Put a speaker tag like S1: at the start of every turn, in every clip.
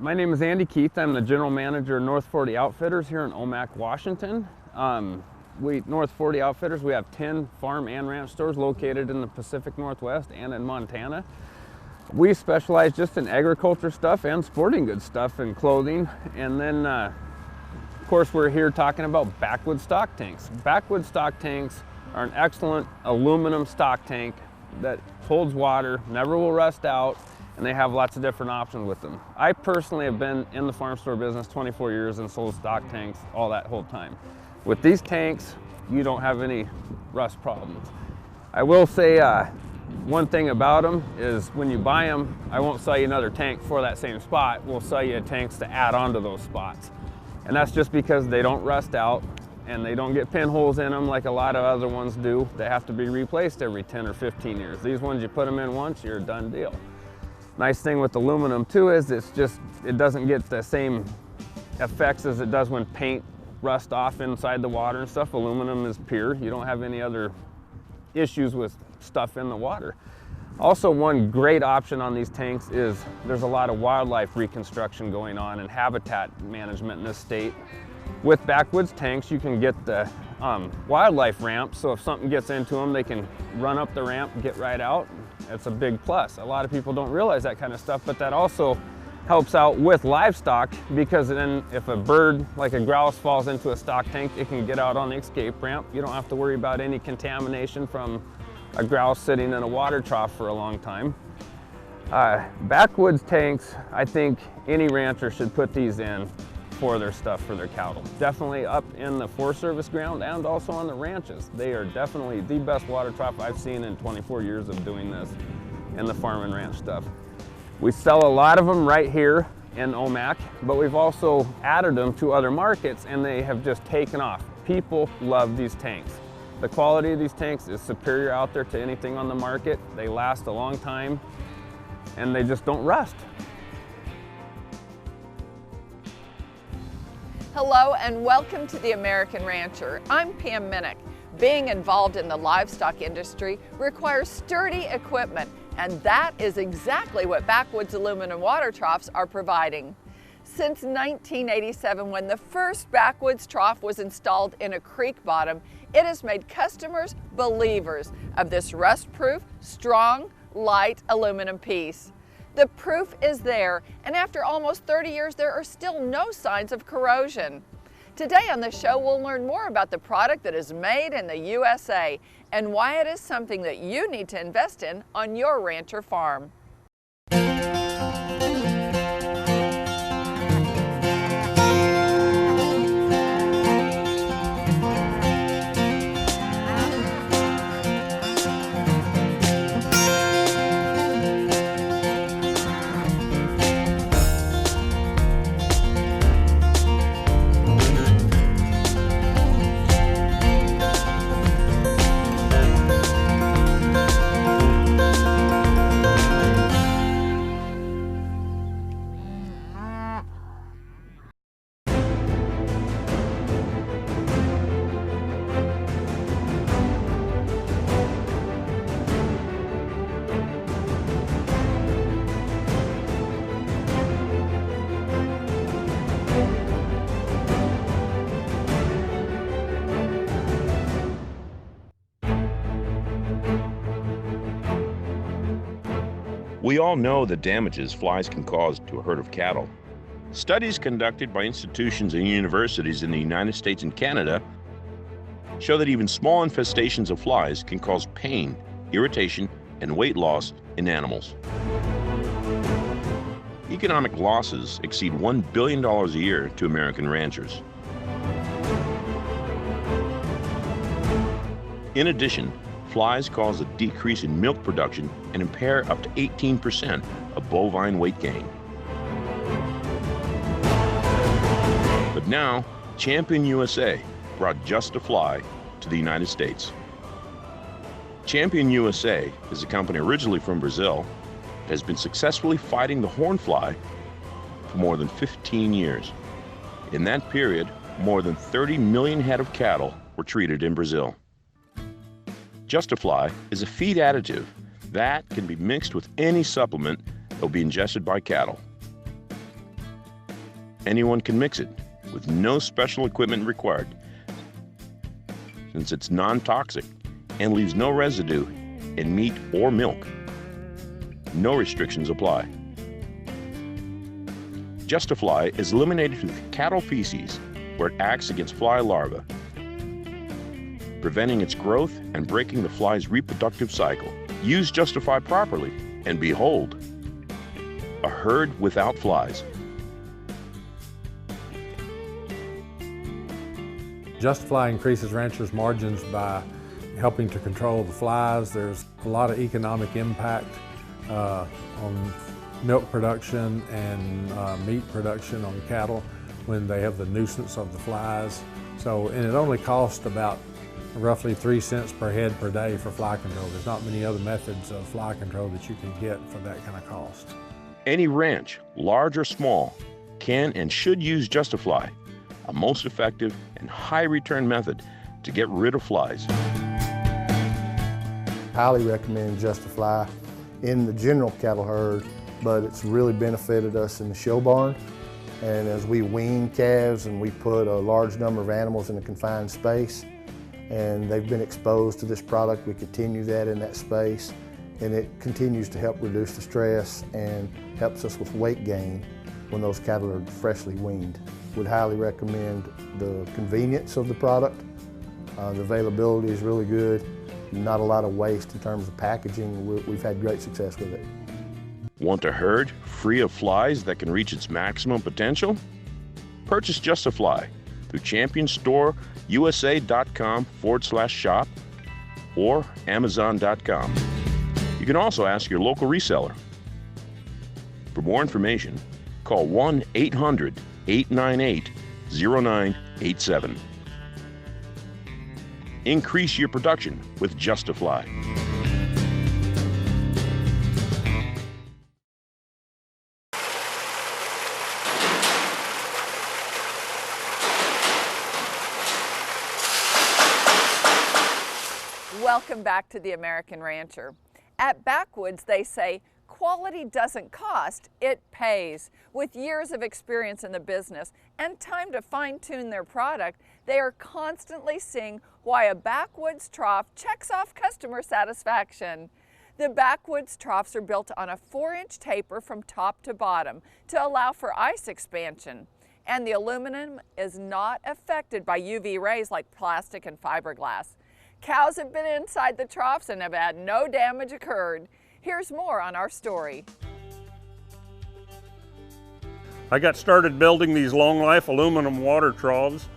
S1: My name is Andy Keith. I'm the general manager of North 40 Outfitters here in Omak, Washington. North 40 Outfitters, we have 10 farm and ranch stores located in the Pacific Northwest and in Montana. We specialize just in agriculture stuff and sporting goods stuff and clothing. And then, of course, we're here talking about Backwoods stock tanks. Backwoods stock tanks are an excellent aluminum stock tank that holds water, never will rust out, and they have lots of different options with them. I personally have been in the farm store business 24 years and sold stock tanks all that whole time. With these tanks, you don't have any rust problems. I will say one thing about them is when you buy them, I won't sell you another tank for that same spot. We'll sell you tanks to add on to those spots. And that's just because they don't rust out and they don't get pinholes in them like a lot of other ones do. They have to be replaced every 10 or 15 years. These ones, you put them in once, you're a done deal. Nice thing with aluminum too is it doesn't get the same effects as it does when paint rust off inside the water and stuff. Aluminum is pure. You don't have any other issues with stuff in the water. Also, one great option on these tanks is there's a lot of wildlife reconstruction going on and habitat management in this state. With Backwoods tanks, you can get the wildlife ramp, so if something gets into them, they can run up the ramp and get right out. It's a big plus. A lot of people don't realize that kind of stuff, but that also helps out with livestock, because then if a bird like a grouse falls into a stock tank, it can get out on the escape ramp. You don't have to worry about any contamination from a grouse sitting in a water trough for a long time. Backwoods tanks, I think any rancher should put these in for their stuff, for their cattle. Definitely up in the Forest Service ground and also on the ranches. They are definitely the best water trough I've seen in 24 years of doing this in the farm and ranch stuff. We sell a lot of them right here in Omak, but we've also added them to other markets and they have just taken off. People love these tanks. The quality of these tanks is superior out there to anything on the market. They last a long time and they just don't rust.
S2: Hello and welcome to The American Rancher. I'm Pam Minnick. Being involved in the livestock industry requires sturdy equipment, and that is exactly what Backwoods aluminum water troughs are providing. Since 1987, when the first Backwoods trough was installed in a creek bottom, it has made customers believers of this rust-proof, strong, light aluminum piece. The proof is there, and after almost 30 years, there are still no signs of corrosion. Today on the show, we'll learn more about the product that is made in the USA and why it is something that you need to invest in on your ranch or farm.
S3: We all know the damages flies can cause to a herd of cattle. Studies conducted by institutions and universities in the United States and Canada show that even small infestations of flies can cause pain, irritation, and weight loss in animals. Economic losses exceed $1 billion a year to American ranchers. In addition, flies cause a decrease in milk production and impair up to 18% of bovine weight gain. But now, Champion USA brought Just a Fly to the United States. Champion USA is a company originally from Brazil that has been successfully fighting the horn fly for more than 15 years. In that period, more than 30 million head of cattle were treated in Brazil. Just a Fly is a feed additive that can be mixed with any supplement that will be ingested by cattle. anyone can mix it with no special equipment required, since it's non-toxic and leaves no residue in meat or milk. No restrictions apply. Justifly is eliminated with cattle feces, where it acts against fly larvae, preventing its growth and breaking the fly's reproductive cycle. Use Justify properly, and behold, a herd without flies.
S4: Justify increases ranchers' margins by helping to control the flies. There's a lot of economic impact on milk production and meat production on cattle when they have the nuisance of the flies. And it only costs about roughly 3 cents per head per day for fly control. There's not many other methods of fly control that you can get for that kind of cost.
S3: Any ranch, large or small, can and should use Justify, a most effective and high return method to get rid of flies.
S5: Highly recommend Justify in the general cattle herd, but it's really benefited us in the show barn. And as we wean calves and we put a large number of animals in a confined space, and they've been exposed to this product, we continue that in that space, and it continues to help reduce the stress and helps us with weight gain when those cattle are freshly weaned. Would highly recommend the convenience of the product. The availability is really good. Not a lot of waste in terms of packaging. We've had great success with it.
S3: Want a herd free of flies that can reach its maximum potential? Purchase Justify through championstoreUSA.com/shop or Amazon.com. You can also ask your local reseller. For more information, call 1-800-898-0987. Increase your production with Justify.
S2: Welcome back to the American Rancher. At Backwoods, they say, quality doesn't cost, it pays. With years of experience in the business and time to fine-tune their product, they are constantly seeing why a Backwoods trough checks off customer satisfaction. The Backwoods troughs are built on a 4-inch taper from top to bottom to allow for ice expansion. And the aluminum is not affected by UV rays like plastic and fiberglass. Cows have been inside the troughs and have had no damage occurred. Here's more on our story.
S6: I got started building these long life aluminum water troughs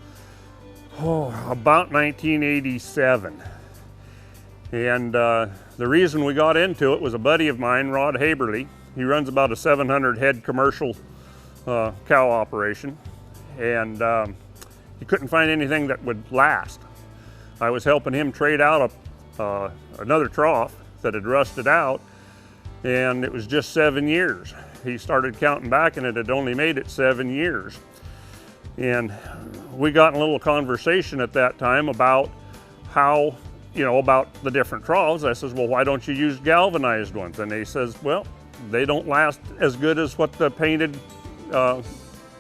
S6: about 1987. And the reason we got into it was a buddy of mine, Rod Haberly. He runs about a 700 head commercial cow operation. And he couldn't find anything that would last. I was helping him trade out another trough that had rusted out, and it was just 7 years. He started counting back and it had only made it 7 years. And we got in a little conversation at that time about how, about the different troughs. I says, well, why don't you use galvanized ones? And he says, well, they don't last as good as what the painted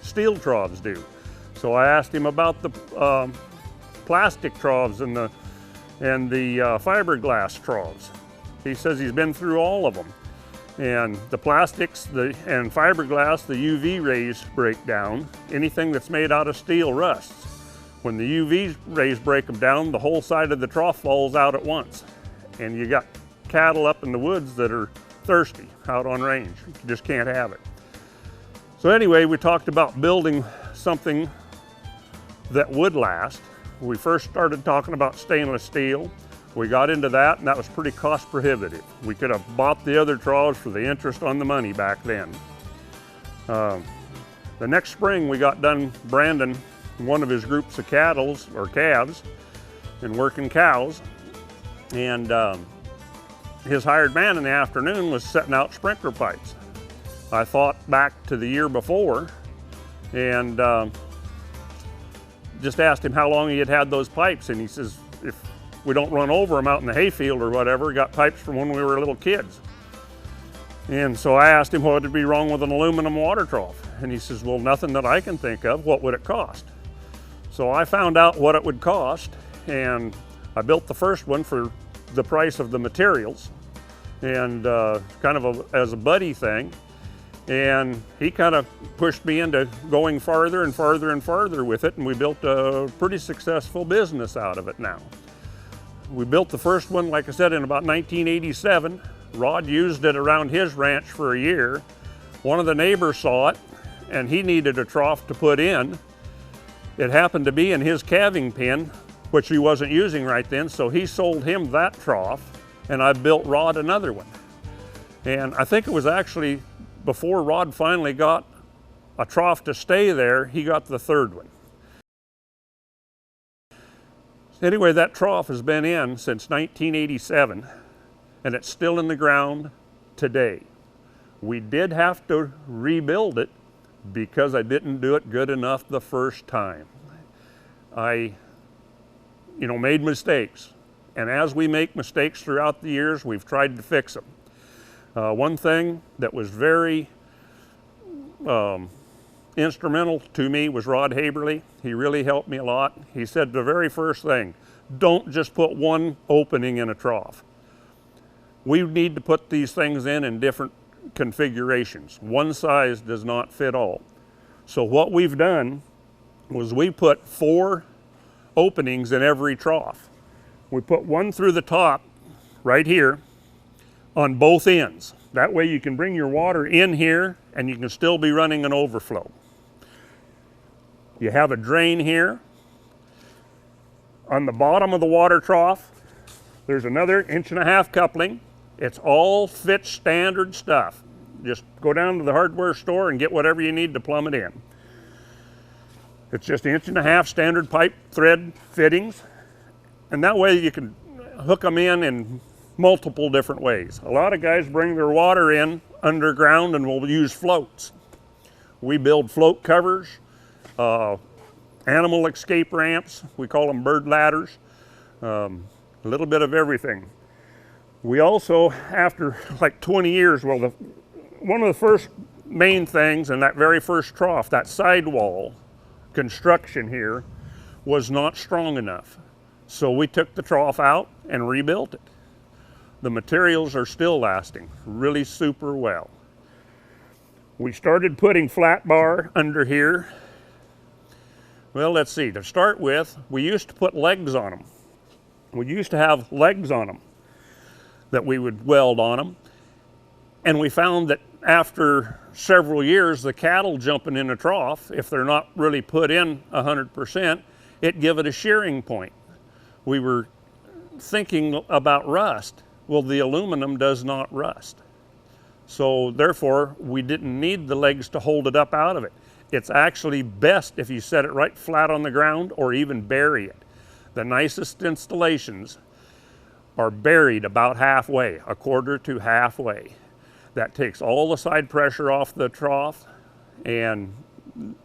S6: steel troughs do. So I asked him about the plastic troughs and the fiberglass troughs. He says he's been through all of them. And the plastics and fiberglass, the UV rays break down. Anything that's made out of steel rusts. When the UV rays break them down, the whole side of the trough falls out at once. And you got cattle up in the woods that are thirsty out on range. You just can't have it. So anyway, we talked about building something that would last. We first started talking about stainless steel. We got into that, and that was pretty cost prohibitive. We could have bought the other troughs for the interest on the money back then. The next spring, we got done branding one of his groups of calves and working cows. And his hired man in the afternoon was setting out sprinkler pipes. I thought back to the year before and just asked him how long he had had those pipes, and he says, if we don't run over them out in the hayfield or whatever, got pipes from when we were little kids. And so I asked him what would be wrong with an aluminum water trough. And he says, well, nothing that I can think of. What would it cost? So I found out what it would cost, and I built the first one for the price of the materials, and kind of as a buddy thing. And he kind of pushed me into going farther and farther and farther with it, and we built a pretty successful business out of it now. We built the first one, like I said, in about 1987. Rod used it around his ranch for a year. One of the neighbors saw it, and he needed a trough to put in. It happened to be in his calving pen, which he wasn't using right then, so he sold him that trough, and I built Rod another one. And I think it was actually before Rod finally got a trough to stay there, he got the third one. Anyway, that trough has been in since 1987, and it's still in the ground today. We did have to rebuild it because I didn't do it good enough the first time. I, made mistakes. And as we make mistakes throughout the years, we've tried to fix them. One thing that was very instrumental to me was Rod Haberly. He really helped me a lot. He said the very first thing, don't just put one opening in a trough. We need to put these things in different configurations. One size does not fit all. So what we've done was we put 4 openings in every trough. We put one through the top right here on both ends. That way you can bring your water in here and you can still be running an overflow. You have a drain here. On the bottom of the water trough, there's another 1.5 inch coupling. It's all fit standard stuff. Just go down to the hardware store and get whatever you need to plumb it in. It's just 1.5 inch standard pipe thread fittings. And that way you can hook them in multiple different ways. A lot of guys bring their water in underground and will use floats. We build float covers, animal escape ramps, we call them bird ladders, a little bit of everything. We also, after like 20 years, one of the first main things in that very first trough, that sidewall construction here was not strong enough. So we took the trough out and rebuilt it. The materials are still lasting really super well. We started putting flat bar under here. Well, let's see, to start with, we used to put legs on them. We used to have legs on them that we would weld on them. And we found that after several years, the cattle jumping in a trough, if they're not really put in 100%, it give it a shearing point. We were thinking about rust. Well, the aluminum does not rust. So therefore, we didn't need the legs to hold it up out of it. It's actually best if you set it right flat on the ground or even bury it. The nicest installations are buried about halfway, 1/4 to halfway. That takes all the side pressure off the trough, and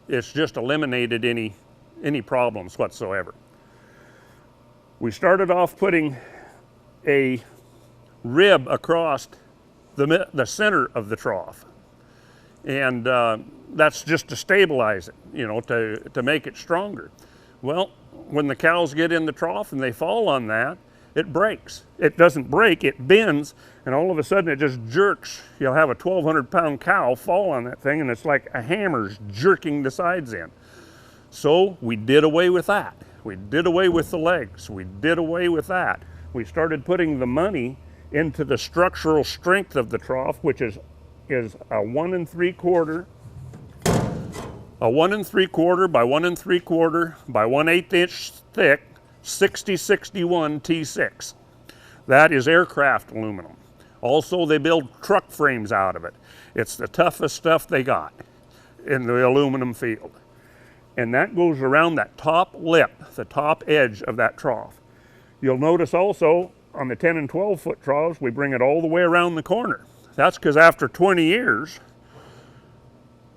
S6: it's just eliminated any problems whatsoever. We started off putting a rib across the center of the trough, and that's just to stabilize it, to make it stronger. Well, when the cows get in the trough and they fall on that, it breaks. It doesn't break, it bends, and all of a sudden it just jerks. You'll have a 1,200-pound cow fall on that thing, and it's like a hammer's jerking the sides in. So we did away with that. We did away with the legs. We did away with that. We started putting the money into the structural strength of the trough, which is a 1 3/4 by 1 3/4 by 1/8 inch thick 6061 T6. That is aircraft aluminum. Also, they build truck frames out of it. It's the toughest stuff they got in the aluminum field. And that goes around that top lip, the top edge of that trough. You'll notice also on the 10 and 12 foot troughs, we bring it all the way around the corner. That's because after 20 years,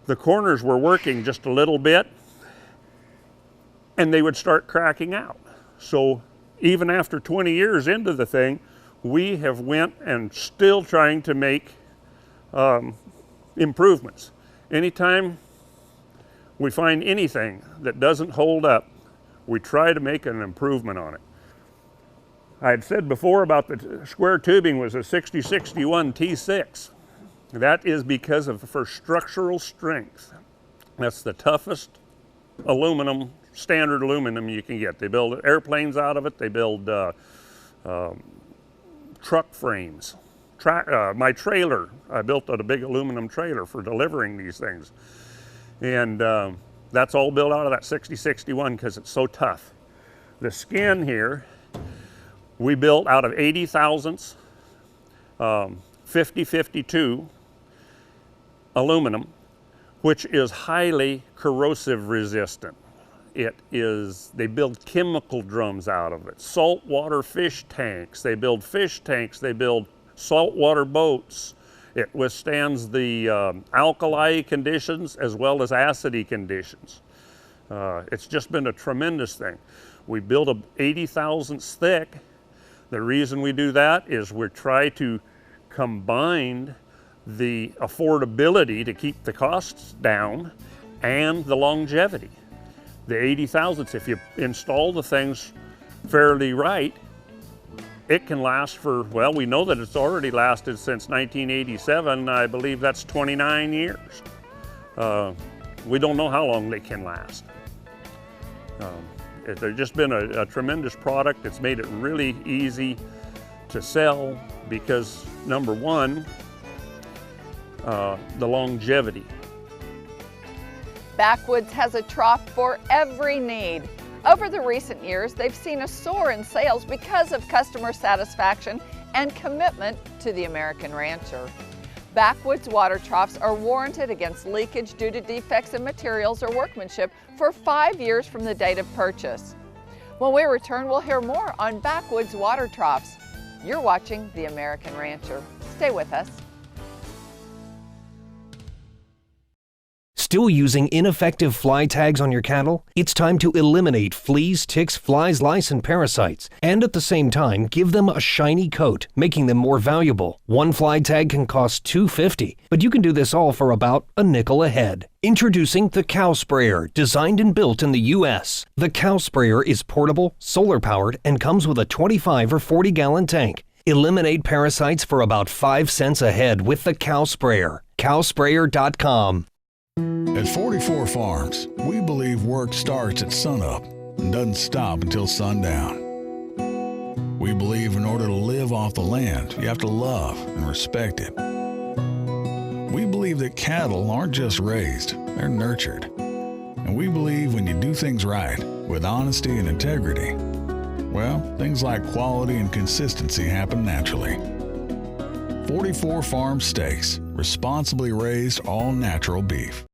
S6: the corners were working just a little bit and they would start cracking out. So even after 20 years into the thing, we have went and still trying to make improvements. Anytime we find anything that doesn't hold up, we try to make an improvement on it. I had said before about the square tubing was a 6061 T6. That is because of for structural strength. That's the toughest aluminum, standard aluminum you can get. They build airplanes out of it. They build truck frames. My trailer, I built a big aluminum trailer for delivering these things. And that's all built out of that 6061 because it's so tough. The skin here, we built out of 80 thousandths, 5052 aluminum, which is highly corrosive resistant. They build chemical drums out of it, saltwater fish tanks, they build fish tanks, they build saltwater boats. It withstands the alkali conditions as well as acidy conditions. It's just been a tremendous thing. We build a 80 thousandths thick. The reason we do that is we try to combine the affordability to keep the costs down and the longevity. The 80 thousandths, if you install the things fairly right, it can last for, well, we know that it's already lasted since 1987. I believe that's 29 years. We don't know how long they can last. They've just been a tremendous product. It's made it really easy to sell because, number one, the longevity.
S2: Backwoods has a trough for every need. Over the recent years, they've seen a soar in sales because of customer satisfaction and commitment to the American rancher. Backwoods water troughs are warranted against leakage due to defects in materials or workmanship for 5 years from the date of purchase. When we return, we'll hear more on Backwoods water troughs. You're watching The American Rancher. Stay with us.
S7: Still using ineffective fly tags on your cattle? It's time to eliminate fleas, ticks, flies, lice, and parasites, and at the same time, give them a shiny coat, making them more valuable. One fly tag can cost $2.50, but you can do this all for about a nickel a head. Introducing the Cow Sprayer, designed and built in the U.S. The Cow Sprayer is portable, solar-powered, and comes with a 25 or 40-gallon tank. Eliminate parasites for about 5 cents a head with the Cow Sprayer. Cowsprayer.com.
S8: At 44 Farms, we believe work starts at sunup and doesn't stop until sundown. We believe in order to live off the land, you have to love and respect it. We believe that cattle aren't just raised, they're nurtured. And we believe when you do things right, with honesty and integrity, well, things like quality and consistency happen naturally. 44 Farm Steaks, responsibly raised all-natural beef.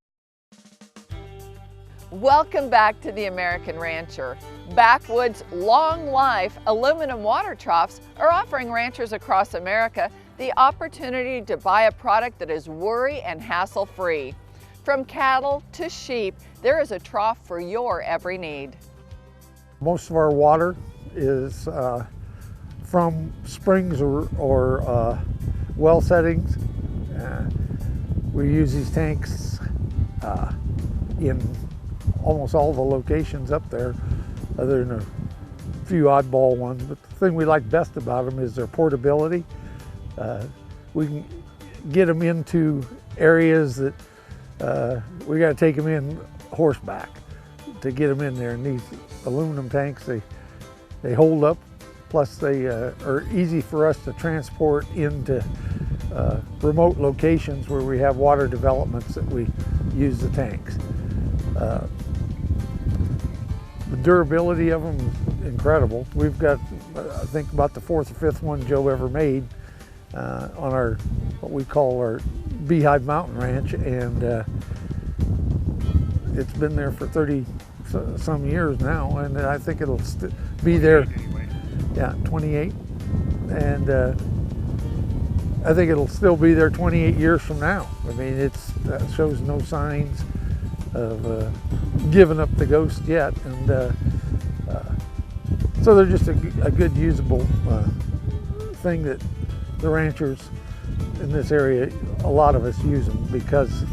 S2: Welcome back to The American Rancher. Backwoods' long-life aluminum water troughs are offering ranchers across America the opportunity to buy a product that is worry and hassle-free. From cattle to sheep, there is a trough for your every need.
S9: Most of our water is from springs or well settings. We use these tanks in almost all the locations up there, other than a few oddball ones. But the thing we like best about them is their portability. We can get them into areas that we got to take them in horseback to get them in there. And these aluminum tanks, they hold up. Plus they are easy for us to transport into remote locations where we have water developments that we use the tanks. The durability of them is incredible. We've got, I think, about the 4th or 5th one Joe ever made on our, what we call our Beehive Mountain Ranch, and it's been there for 30 some years now, and I think it'll be there. Yeah, 28, and I think it'll still be there 28 years from now. I mean, it shows no signs of giving up the ghost yet, and so they're just a good usable thing that the ranchers in this area, a lot of us use them because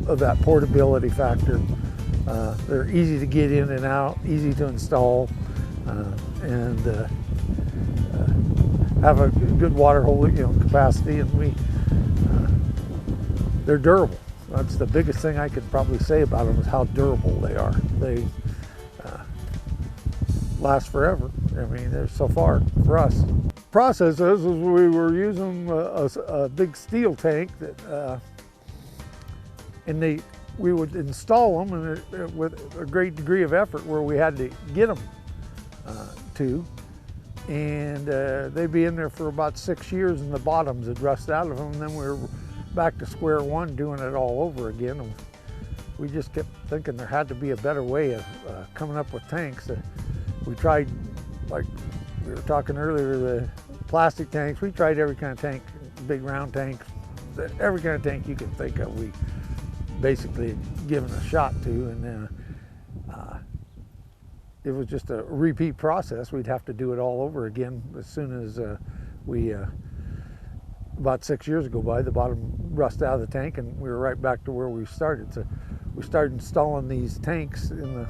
S9: of that portability factor. They're easy to get in and out, easy to install, and have a good water holding, capacity, and they're durable. That's the biggest thing I could probably say about them, is how durable they are. They last forever. I mean, they're so far for us. Process is we were using a big steel tank that, and we would install them and with a great degree of effort where we had to get them to, and they'd be in there for about 6 years and the bottoms had rusted out of them, and then we were back to square one doing it all over again. And we just kept thinking there had to be a better way of coming up with tanks. We tried, like we were talking earlier, the plastic tanks. We tried every kind of tank, big round tanks, every kind of tank you can think of. We basically given a shot to, and it was just a repeat process. We'd have to do it all over again as soon as about 6 years go by, the bottom rusted out of the tank, and we were right back to where we started. So we started installing these tanks in the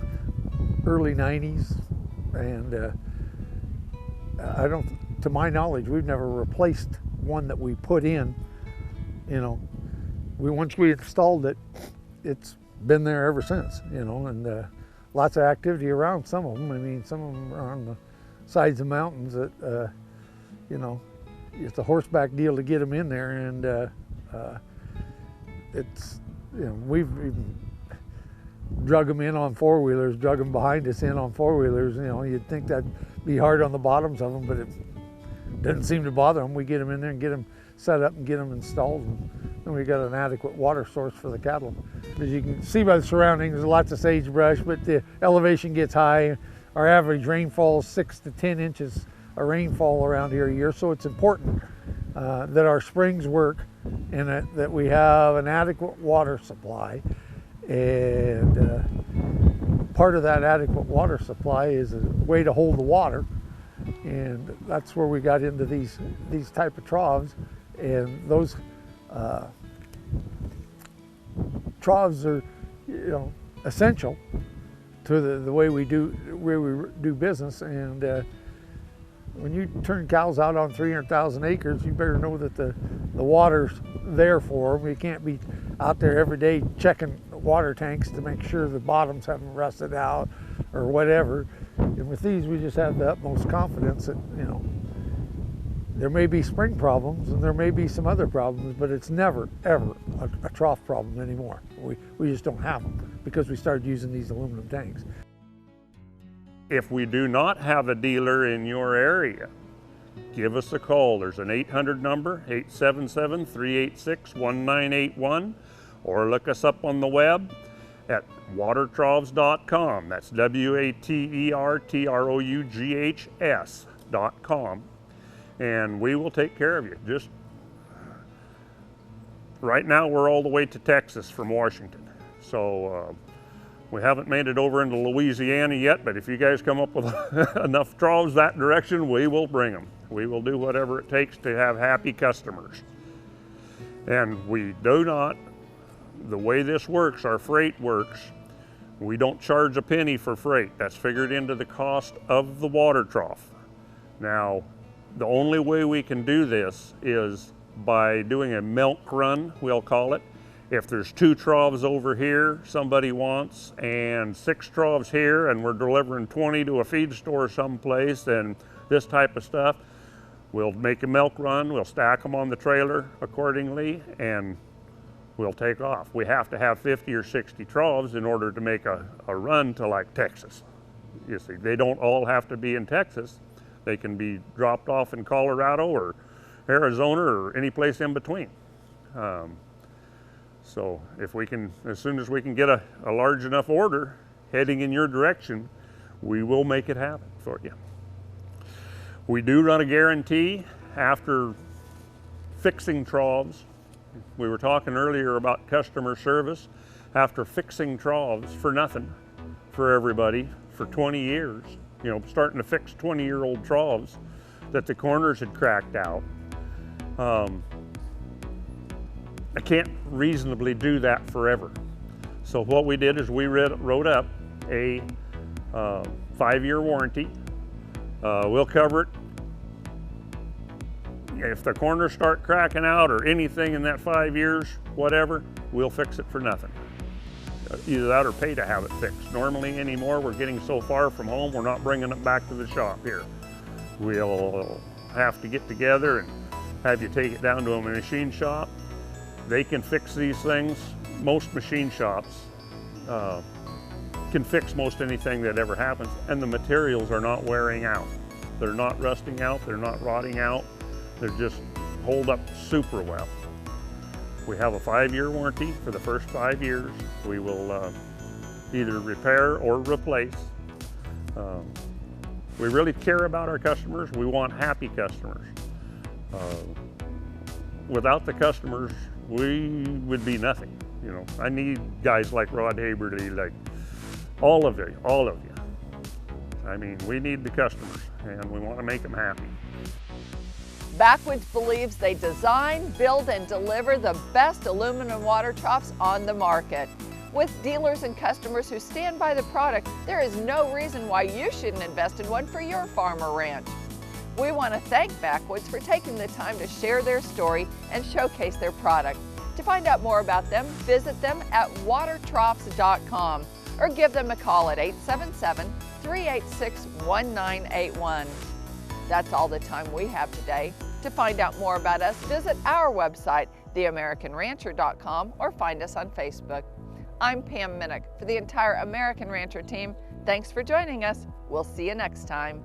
S9: early 90s, and to my knowledge, we've never replaced one that we put in. Once we installed it, it's been there ever since, and lots of activity around some of them. I mean, some of them are on the sides of mountains that, it's a horseback deal to get them in there, and we've even drug them in on four-wheelers, drug them behind us in on four-wheelers. You'd think that'd be hard on the bottoms of them, but it doesn't seem to bother them. We get them in there and get them set up and get them installed, and we got an adequate water source for the cattle. As you can see by the surroundings, there's lots of sagebrush, but the elevation gets high. Our average rainfall is 6 to 10 inches of rainfall around here a year, so it's important that our springs work and that we have an adequate water supply. And part of that adequate water supply is a way to hold the water, and that's where we got into these type of troughs. And those troughs are, essential to the way we do business. And when you turn cows out on 300,000 acres, you better know that the water's there for them. You can't be out there every day checking water tanks to make sure the bottoms haven't rusted out or whatever. And with these, we just have the utmost confidence that, there may be spring problems and there may be some other problems, but it's never, ever a trough problem anymore. We just don't have them because we started using these aluminum tanks.
S6: If we do not have a dealer in your area, give us a call. There's an 800 number, 877-386-1981, or look us up on the web at watertroughs.com. That's watertroughs.com. And we will take care of you. Just right now, we're all the way to Texas from Washington. So we haven't made it over into Louisiana yet, but if you guys come up with enough troughs that direction, we will bring them. We will do whatever it takes to have happy customers. And we do not, the way this works, our freight works, we don't charge a penny for freight. That's figured into the cost of the water trough. Now, the only way we can do this is by doing a milk run, we'll call it. If there's 2 troughs over here somebody wants, and 6 troughs here, and we're delivering 20 to a feed store someplace, and this type of stuff, we'll make a milk run, we'll stack them on the trailer accordingly, and we'll take off. We have to have 50 or 60 troughs in order to make a run to like Texas. You see, they don't all have to be in Texas. They can be dropped off in Colorado or Arizona or any place in between. So if we can, as soon as we can get a large enough order heading in your direction, we will make it happen for you. We do run a guarantee after fixing troughs. We were talking earlier about customer service. After fixing troughs for nothing for everybody for 20 years, starting to fix 20-year-old troughs that the corners had cracked out. I can't reasonably do that forever. So what we did is we wrote up a 5-year warranty. We'll cover it. If the corners start cracking out or anything in that 5 years, whatever, we'll fix it for nothing. Either that or pay to have it fixed. Normally anymore, we're getting so far from home, we're not bringing it back to the shop here. We'll have to get together and have you take it down to a machine shop. They can fix these things. Most machine shops can fix most anything that ever happens, and the materials are not wearing out. They're not rusting out, they're not rotting out, they just hold up super well. We have a 5-year warranty for the first 5 years. We will either repair or replace. We really care about our customers. We want happy customers. Without the customers, we would be nothing. You know, I need guys like Rod Haberty, like all of you. I mean, we need the customers, and we want to make them happy.
S2: Backwoods believes they design, build, and deliver the best aluminum water troughs on the market. With dealers and customers who stand by the product, there is no reason why you shouldn't invest in one for your farm or ranch. We want to thank Backwoods for taking the time to share their story and showcase their product. To find out more about them, visit them at watertroughs.com or give them a call at 877-386-1981. That's all the time we have today. To find out more about us, visit our website, theamericanrancher.com, or find us on Facebook. I'm Pam Minnick. For the entire American Rancher team, thanks for joining us. We'll see you next time.